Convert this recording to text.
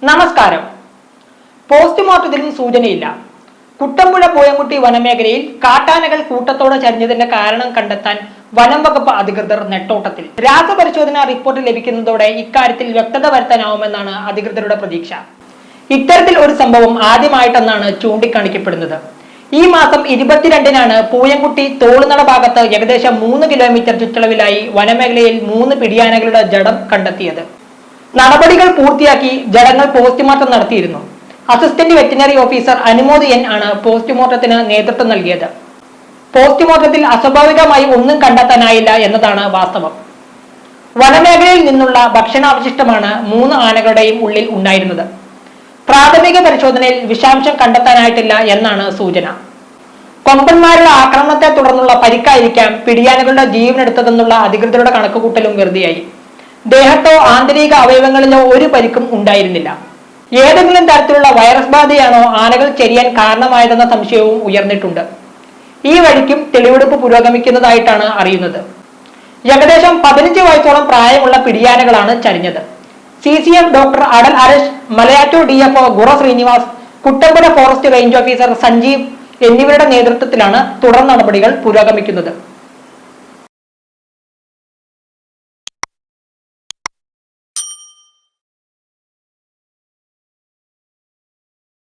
നമസ്കാരം. പോസ്റ്റ്മോർട്ടത്തിലും സൂചനയില്ല. കുട്ടമ്പുഴ പൂയംകുട്ടി വനമേഖലയിൽ കാട്ടാനകൾ കൂട്ടത്തോടെ ചരിഞ്ഞതിന്റെ കാരണം കണ്ടെത്താൻ വനം വകുപ്പ് അധികൃതർ നെട്ടോട്ടത്തിൽ. രാസപരിശോധനാ റിപ്പോർട്ട് ലഭിക്കുന്നതോടെ ഇക്കാര്യത്തിൽ വ്യക്തത വരുത്താനാവുമെന്നാണ് അധികൃതരുടെ പ്രതീക്ഷ. ഇത്തരത്തിൽ ഒരു സംഭവം ആദ്യമായിട്ടെന്നാണ് ചൂണ്ടിക്കാണിക്കപ്പെടുന്നത്. ഈ മാസം 22-നാണ് പൂയംകുട്ടി തോളുനട ഭാഗത്ത് ഏകദേശം 3 കിലോമീറ്റർ ചുറ്റളവിലായി വനമേഖലയിൽ 3 പിടിയാനകളുടെ ജഡം കണ്ടെത്തിയത്. നടപടികൾ പൂർത്തിയാക്കി ജഡങ്ങൾ പോസ്റ്റ്മോർട്ടം നടത്തിയിരുന്നു. Assistant veterinary officer Anumod N ആണ് പോസ്റ്റ്മോർട്ടത്തിന് നേതൃത്വം നൽകിയത്. പോസ്റ്റ്മോർട്ടത്തിൽ അസ്വാഭാവികമായി ഒന്നും കണ്ടെത്താനായില്ല എന്നതാണ് വാസ്തവം. വനമേഖലയിൽ നിന്നുള്ള ഭക്ഷണാവശിഷ്ടമാണ് 3 ആനകളുടെയും ഉള്ളിൽ ഉണ്ടായിരുന്നത്. പ്രാഥമിക പരിശോധനയിൽ വിഷാംശം കണ്ടെത്താനായിട്ടില്ല എന്നാണ് സൂചന. കൊമ്പന്മാരുടെ ആക്രമണത്തെ തുടർന്നുള്ള പരിക്കായിരിക്കാം പിടിയാനകളുടെ ജീവനെടുത്തതെന്നുള്ള അധികൃതരുടെ കണക്കുകൂട്ടലും വെറുതെയായി. ദേഹത്തോ ആന്തരിക അവയവങ്ങളിലോ ഒരു പരിക്കും ഉണ്ടായിരുന്നില്ല. ഏതെങ്കിലും തരത്തിലുള്ള വൈറസ് ബാധയാണോ ആനകൾ ചെരിയാൻ കാരണമായതെന്ന സംശയവും ഉയർന്നിട്ടുണ്ട്. ഈ വഴിക്കും തെളിവെടുപ്പ് പുരോഗമിക്കുന്നതായിട്ടാണ് അറിയുന്നത്. ഏകദേശം 15 വയസ്സോളം പ്രായമുള്ള പിടിയാനകളാണ് ചരിഞ്ഞത്. CCF doctor Atal Arash, Malayattoor DFO Gura Srinivas, Kuttampuzha forest range officer Sanjeev എന്നിവരുടെ നേതൃത്വത്തിലാണ് തുടർ നടപടികൾ പുരോഗമിക്കുന്നത്.